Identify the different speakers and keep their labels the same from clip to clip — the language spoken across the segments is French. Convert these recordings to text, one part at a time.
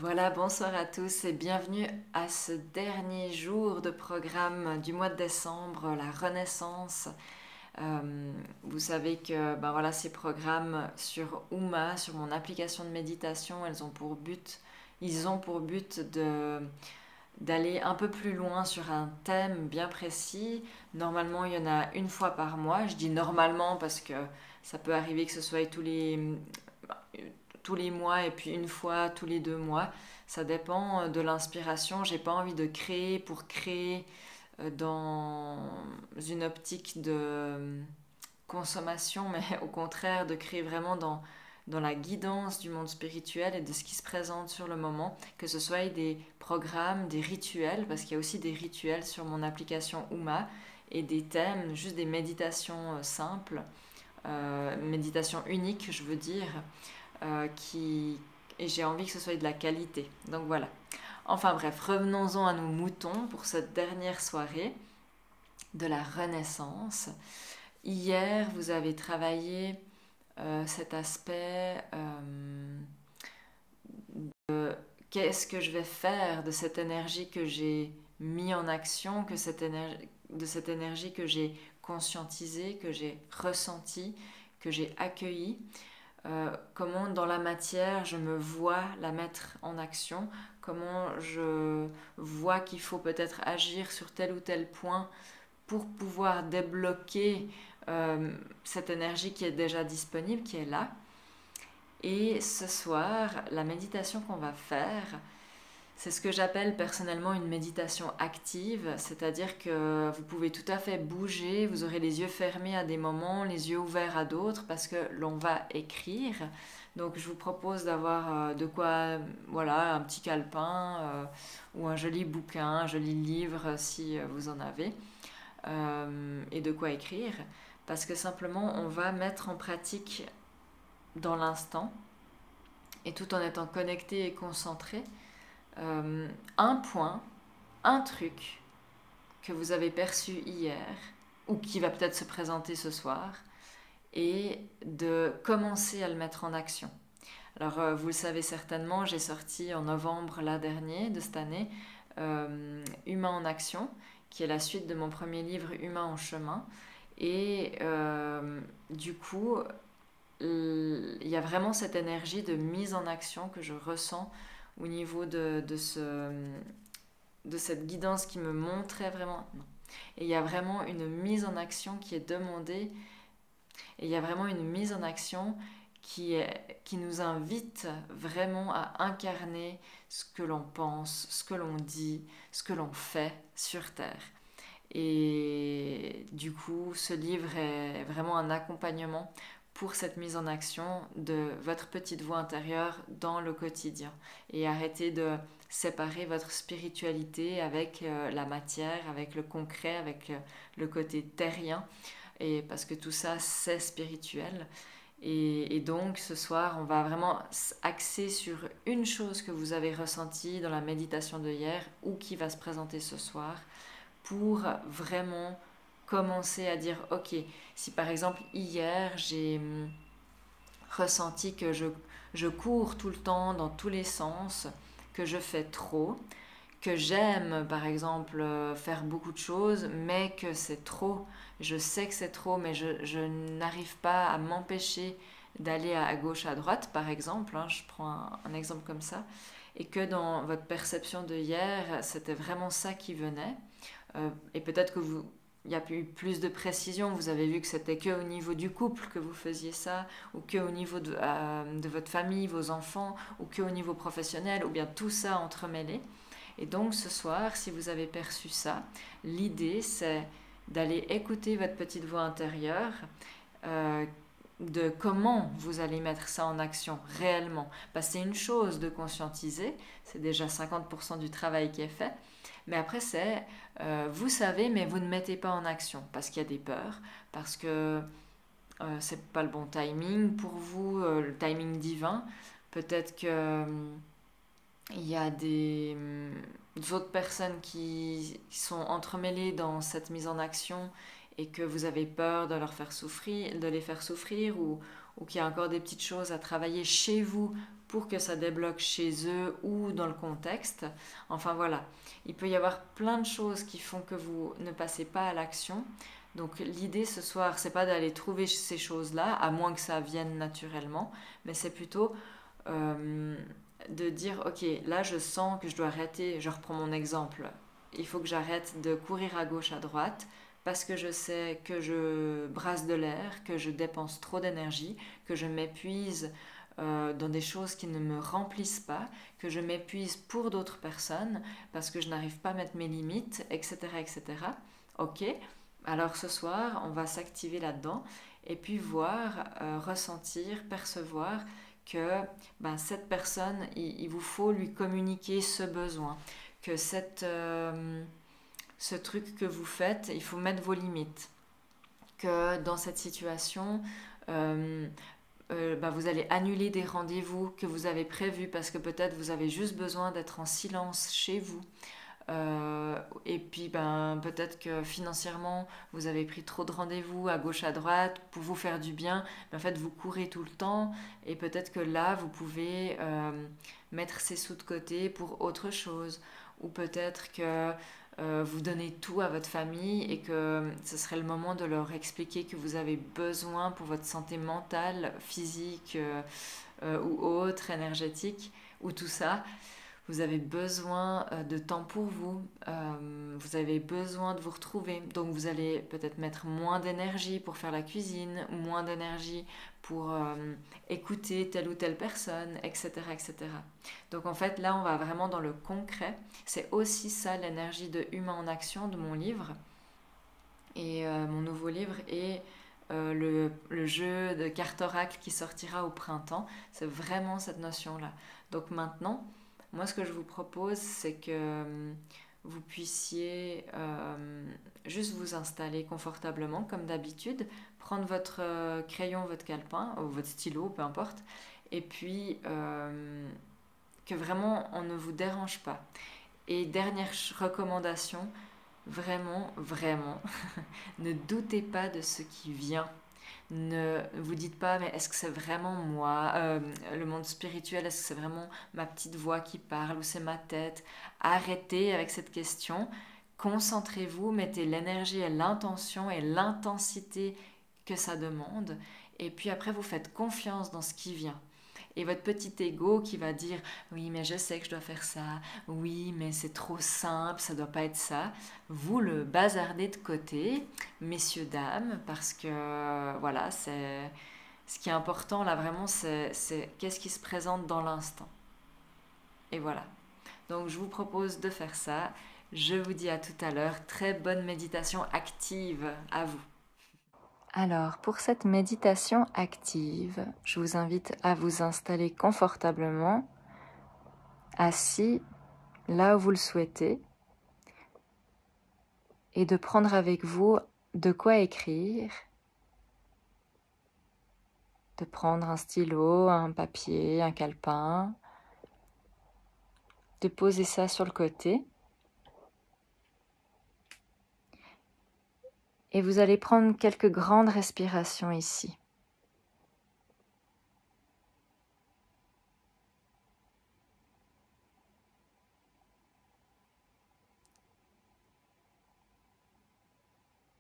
Speaker 1: Voilà, bonsoir à tous et bienvenue à ce dernier jour de programme du mois de décembre, la Renaissance. Vous savez que voilà, ces programmes sur Ouma, sur mon application de méditation, ils ont pour but d'aller un peu plus loin sur un thème bien précis. Normalement, il y en a une fois par mois. Je dis normalement parce que ça peut arriver que ce soit tous les mois et puis une fois tous les 2 mois. Ça dépend de l'inspiration. J'ai pas envie de créer pour créer dans une optique de consommation, mais au contraire de créer vraiment dans la guidance du monde spirituel et de ce qui se présente sur le moment, que ce soit des programmes, des rituels, parce qu'il y a aussi des rituels sur mon application Uma, et des thèmes, juste des méditations simples, méditations uniques, je veux dire, et j'ai envie que ce soit de la qualité. Donc voilà. Enfin bref, revenons-en à nos moutons pour cette dernière soirée de la Renaissance. Hier, vous avez travaillé cet aspect de qu'est-ce que je vais faire de cette énergie que j'ai mis en action, de cette énergie que j'ai conscientisée, que j'ai ressentie, que j'ai accueillie. Comment dans la matière je me vois la mettre en action, comment je vois qu'il faut peut-être agir sur tel ou tel point pour pouvoir débloquer cette énergie qui est déjà disponible, qui est là. Et ce soir, la méditation qu'on va faire, c'est ce que j'appelle personnellement une méditation active, c'est-à-dire que vous pouvez tout à fait bouger, vous aurez les yeux fermés à des moments, les yeux ouverts à d'autres, parce que l'on va écrire. Donc je vous propose d'avoir de quoi, voilà, un petit calepin ou un joli bouquin, un joli livre si vous en avez, et de quoi écrire, parce que simplement on va mettre en pratique dans l'instant, et tout en étant connecté et concentré, un point, un truc que vous avez perçu hier ou qui va peut-être se présenter ce soir et de commencer à le mettre en action. Alors vous le savez certainement, j'ai sorti en novembre l'an dernier de cette année Humain en action, qui est la suite de mon premier livre Humain en chemin. Et du coup, il y a vraiment cette énergie de mise en action que je ressens au niveau de cette guidance qui me montrait vraiment. Non. Et il y a vraiment une mise en action qui est demandée, et il y a vraiment une mise en action qui nous invite vraiment à incarner ce que l'on pense, ce que l'on dit, ce que l'on fait sur Terre. Et du coup, ce livre est vraiment un accompagnement pour cette mise en action de votre petite voix intérieure dans le quotidien. Et arrêtez de séparer votre spiritualité avec la matière, avec le concret, avec le côté terrien. Et parce que tout ça, c'est spirituel. Et donc, ce soir, on va vraiment axer sur une chose que vous avez ressentie dans la méditation de hier ou qui va se présenter ce soir pour vraiment commencer à dire, ok, si par exemple hier j'ai ressenti que je cours tout le temps dans tous les sens, que je fais trop, que j'aime par exemple faire beaucoup de choses, mais que c'est trop, je sais que c'est trop, mais je n'arrive pas à m'empêcher d'aller à gauche, à droite par exemple, hein, je prends un exemple comme ça, et que dans votre perception de hier, c'était vraiment ça qui venait. Et peut-être que il y a eu plus de précision, vous avez vu que c'était que au niveau du couple que vous faisiez ça, ou que au niveau de votre famille, vos enfants, ou que au niveau professionnel, ou bien tout ça entremêlé. Et donc ce soir, si vous avez perçu ça, l'idée c'est d'aller écouter votre petite voix intérieure, euh, de comment vous allez mettre ça en action réellement. Parce que c'est une chose de conscientiser, c'est déjà 50% du travail qui est fait, mais après c'est, vous savez, mais vous ne mettez pas en action, parce qu'il y a des peurs, parce que c'est pas le bon timing pour vous, le timing divin. Peut-être que il y a des autres personnes qui sont entremêlées dans cette mise en action et que vous avez peur de leur faire souffrir, de les faire souffrir, ou qu'il y a encore des petites choses à travailler chez vous pour que ça débloque chez eux ou dans le contexte. Enfin voilà, il peut y avoir plein de choses qui font que vous ne passez pas à l'action. Donc l'idée ce soir, c'est pas d'aller trouver ces choses-là, à moins que ça vienne naturellement, mais c'est plutôt de dire, ok, là je sens que je dois arrêter, je reprends mon exemple, il faut que j'arrête de courir à gauche, à droite, parce que je sais que je brasse de l'air, que je dépense trop d'énergie, que je m'épuise dans des choses qui ne me remplissent pas, que je m'épuise pour d'autres personnes, parce que je n'arrive pas à mettre mes limites, etc. etc. Ok, alors ce soir, on va s'activer là-dedans, et puis voir, ressentir, percevoir que ben, cette personne, il vous faut lui communiquer ce besoin, que ce truc que vous faites, il faut mettre vos limites, que dans cette situation, ben, vous allez annuler des rendez-vous que vous avez prévus parce que peut-être vous avez juste besoin d'être en silence chez vous. Et puis ben, peut-être que financièrement vous avez pris trop de rendez-vous à gauche à droite pour vous faire du bien, mais en fait vous courez tout le temps et peut-être que là vous pouvez mettre ces sous de côté pour autre chose, ou peut-être que vous donnez tout à votre famille et que ce serait le moment de leur expliquer que vous avez besoin pour votre santé mentale, physique ou autre, énergétique, ou tout ça. Vous avez besoin de temps pour vous, vous avez besoin de vous retrouver. Donc vous allez peut-être mettre moins d'énergie pour faire la cuisine, moins d'énergie pour écouter telle ou telle personne, etc., etc. Donc en fait là on va vraiment dans le concret. C'est aussi ça l'énergie de Humain en Action de mon livre. Et mon nouveau livre est le jeu de cartes oracle qui sortira au printemps. C'est vraiment cette notion-là. Donc maintenant, moi, ce que je vous propose, c'est que vous puissiez juste vous installer confortablement, comme d'habitude, prendre votre crayon, votre calepin, ou votre stylo, peu importe, et puis que vraiment on ne vous dérange pas. Et dernière recommandation, vraiment, vraiment, ne doutez pas de ce qui vient. Ne vous dites pas, mais est-ce que c'est vraiment moi, le monde spirituel, est-ce que c'est vraiment ma petite voix qui parle ou c'est ma tête? Arrêtez avec cette question, concentrez-vous, mettez l'énergie et l'intention et l'intensité que ça demande, et puis après vous faites confiance dans ce qui vient. Et votre petit ego qui va dire oui mais je sais que je dois faire ça, oui mais c'est trop simple, ça doit pas être ça, vous le bazardez de côté, messieurs dames, parce que voilà, c'est ce qui est important là vraiment, c'est qu'est-ce qui se présente dans l'instant. Et voilà. Donc je vous propose de faire ça. Je vous dis à tout à l'heure. Très bonne méditation active à vous. Alors, pour cette méditation active, je vous invite à vous installer confortablement, assis là où vous le souhaitez, et de prendre avec vous de quoi écrire, de prendre un stylo, un papier, un calepin, de poser ça sur le côté. Et vous allez prendre quelques grandes respirations ici.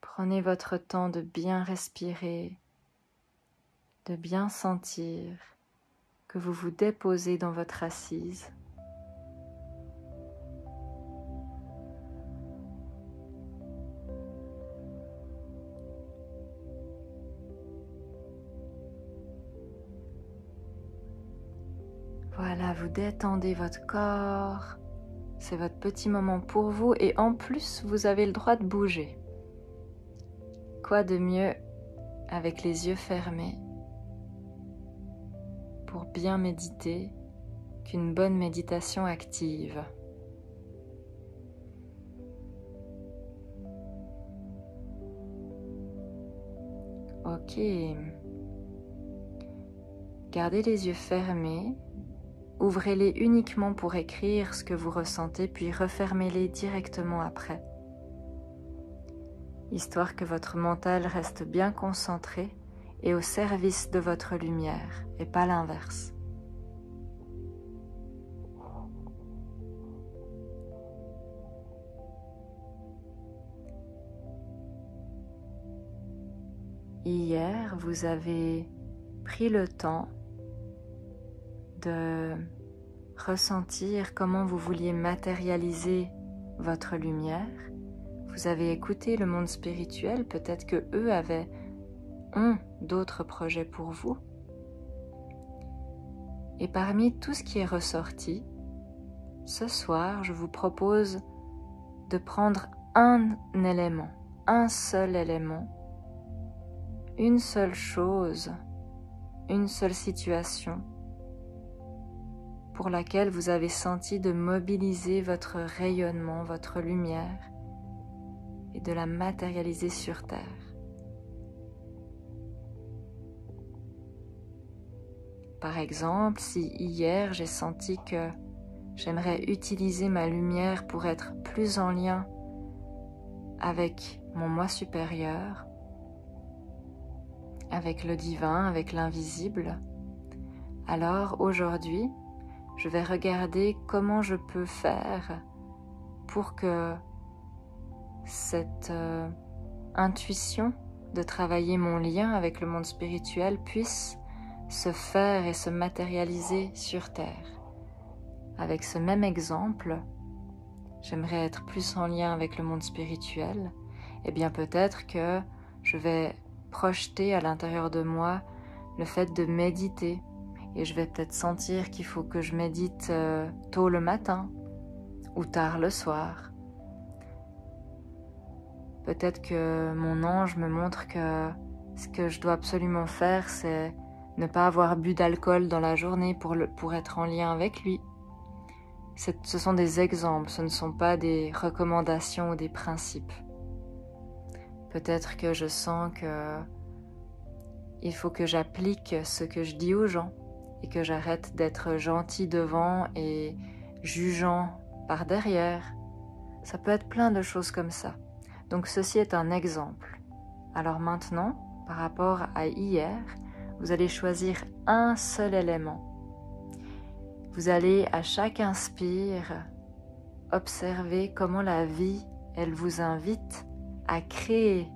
Speaker 1: Prenez votre temps de bien respirer, de bien sentir que vous vous déposez dans votre assise. Voilà, vous détendez votre corps, c'est votre petit moment pour vous et en plus vous avez le droit de bouger. Quoi de mieux avec les yeux fermés pour bien méditer qu'une bonne méditation active. Ok, gardez les yeux fermés. Ouvrez-les uniquement pour écrire ce que vous ressentez, puis refermez-les directement après. histoire que votre mental reste bien concentré et au service de votre lumière, et pas l'inverse. Hier, vous avez pris le temps de ressentir comment vous vouliez matérialiser votre lumière. Vous avez écouté le monde spirituel, peut-être que eux ont d'autres projets pour vous. Et parmi tout ce qui est ressorti, ce soir, je vous propose de prendre un élément, un seul élément, une seule chose, une seule situation pour laquelle vous avez senti de mobiliser votre rayonnement, votre lumière et de la matérialiser sur Terre. Par exemple, si hier j'ai senti que j'aimerais utiliser ma lumière pour être plus en lien avec mon moi supérieur, avec le divin, avec l'invisible, alors aujourd'hui, je vais regarder comment je peux faire pour que cette intuition de travailler mon lien avec le monde spirituel puisse se faire et se matérialiser sur Terre. Avec ce même exemple, j'aimerais être plus en lien avec le monde spirituel, et bien peut-être que je vais projeter à l'intérieur de moi le fait de méditer, et je vais peut-être sentir qu'il faut que je médite tôt le matin ou tard le soir. Peut-être que mon ange me montre que ce que je dois absolument faire, c'est ne pas avoir bu d'alcool dans la journée pour être en lien avec lui. Ce sont des exemples, ce ne sont pas des recommandations ou des principes. Peut-être que je sens que il faut que j'applique ce que je dis aux gens et que j'arrête d'être gentil devant et jugeant par derrière. Ça peut être plein de choses comme ça. Donc ceci est un exemple. Alors maintenant, par rapport à hier, vous allez choisir un seul élément. Vous allez à chaque inspire observer comment la vie, elle vous invite à créer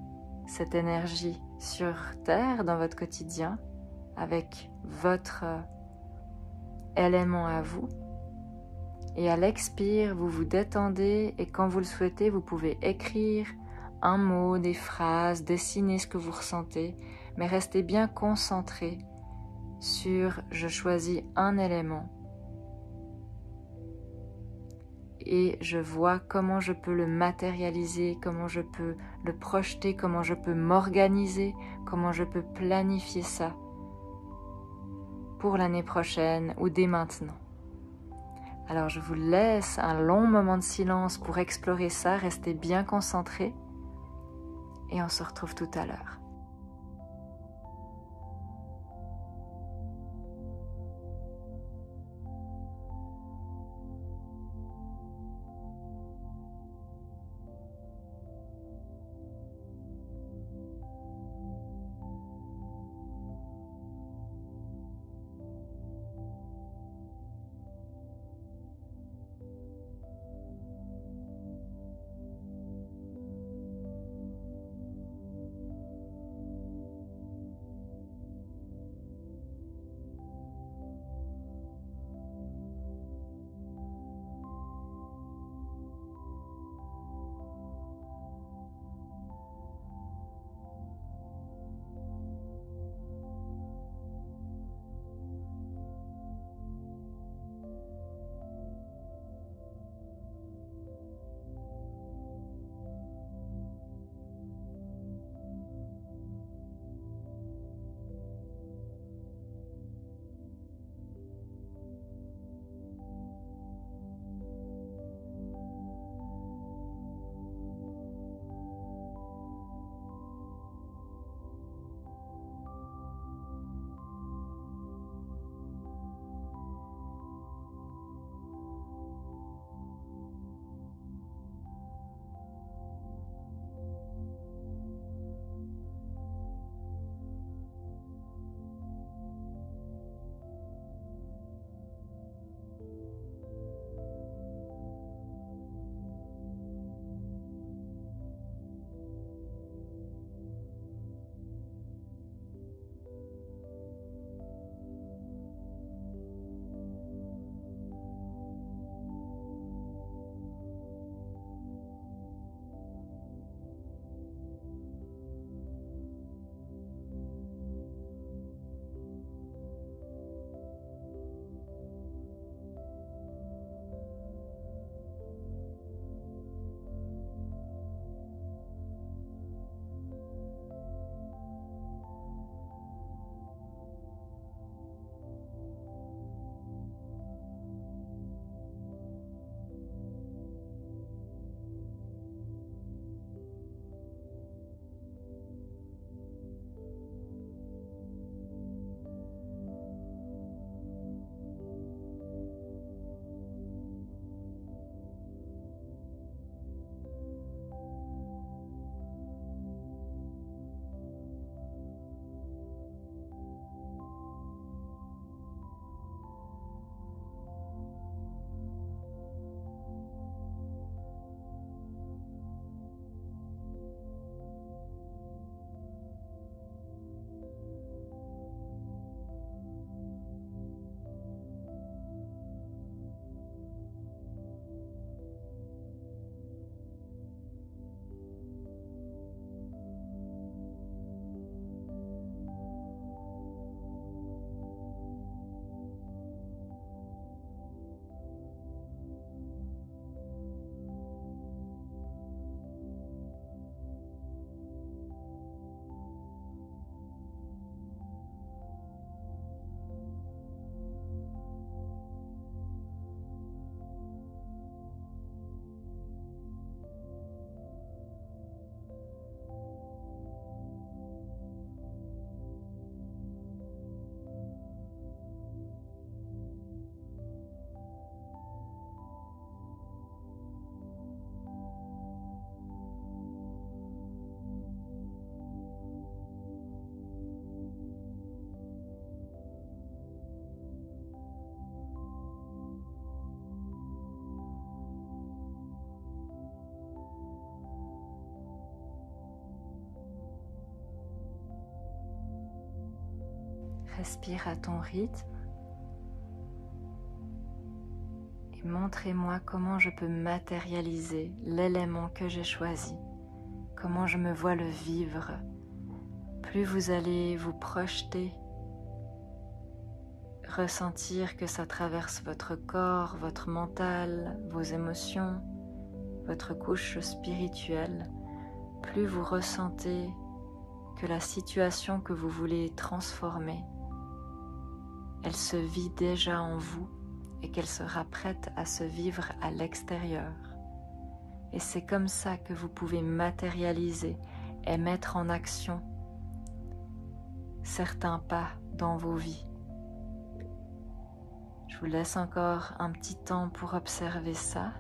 Speaker 1: cette énergie sur Terre dans votre quotidien avec votre élément à vous. Et à l'expire, vous vous détendez et quand vous le souhaitez, vous pouvez écrire un mot, des phrases, dessiner ce que vous ressentez, mais restez bien concentré sur « je choisis un élément » et je vois comment je peux le matérialiser, comment je peux le projeter, comment je peux m'organiser, comment je peux planifier ça pour l'année prochaine ou dès maintenant. Alors je vous laisse un long moment de silence pour explorer ça, restez bien concentrés et on se retrouve tout à l'heure. respire à ton rythme et montrez-moi comment je peux matérialiser l'élément que j'ai choisi, comment je me vois le vivre. Plus vous allez vous projeter, ressentir que ça traverse votre corps, votre mental, vos émotions, votre couche spirituelle, plus vous ressentez que la situation que vous voulez transformer, elle se vit déjà en vous et qu'elle sera prête à se vivre à l'extérieur. Et c'est comme ça que vous pouvez matérialiser et mettre en action certains pas dans vos vies. Je vous laisse encore un petit temps pour observer ça.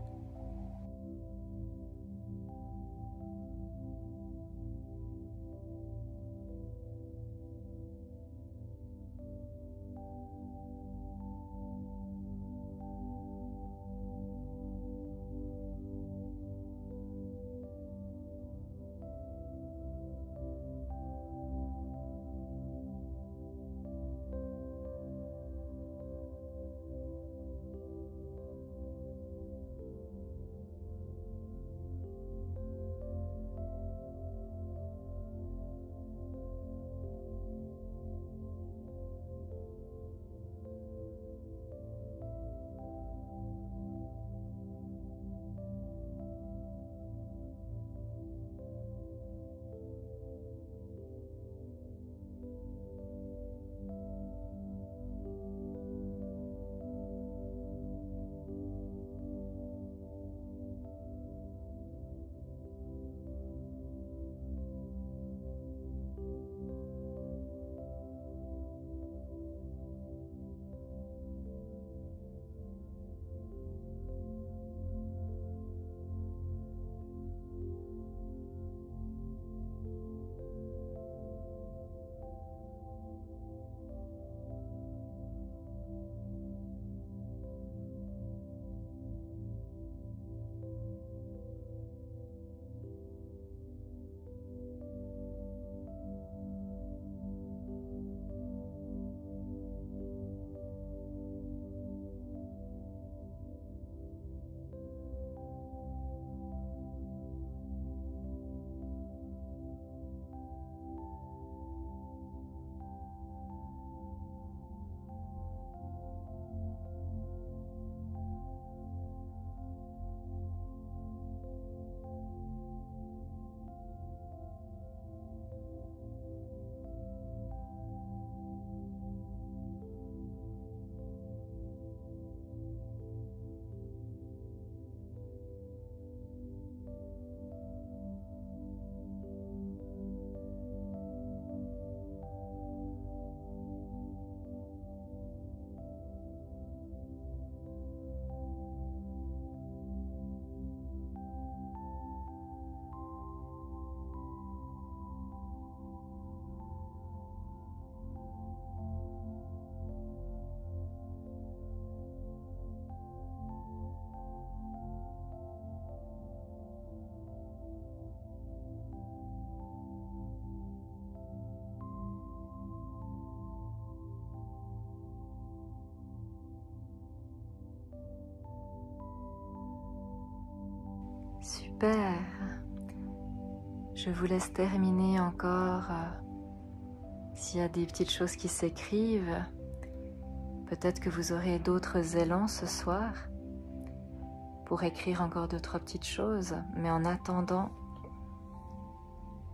Speaker 1: Super. Je vous laisse terminer encore. S'il y a des petites choses qui s'écrivent, peut-être que vous aurez d'autres élans ce soir pour écrire encore 2-3 petites choses. Mais en attendant,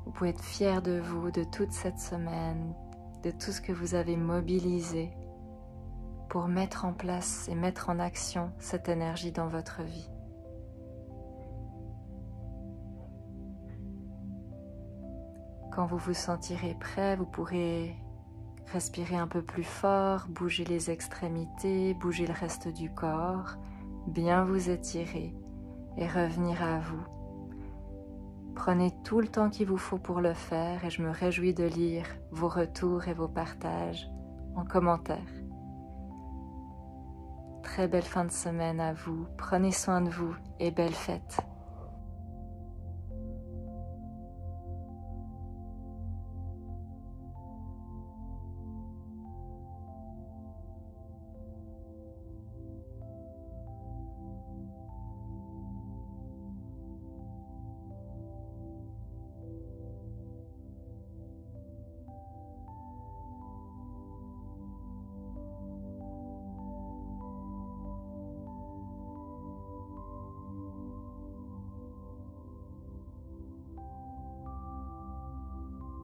Speaker 1: vous pouvez être fiers de vous, de toute cette semaine, de tout ce que vous avez mobilisé pour mettre en place et mettre en action cette énergie dans votre vie. Quand vous vous sentirez prêt, vous pourrez respirer un peu plus fort, bouger les extrémités, bouger le reste du corps, bien vous étirer et revenir à vous. Prenez tout le temps qu'il vous faut pour le faire et je me réjouis de lire vos retours et vos partages en commentaire. Très belle fin de semaine à vous, prenez soin de vous et belle fête.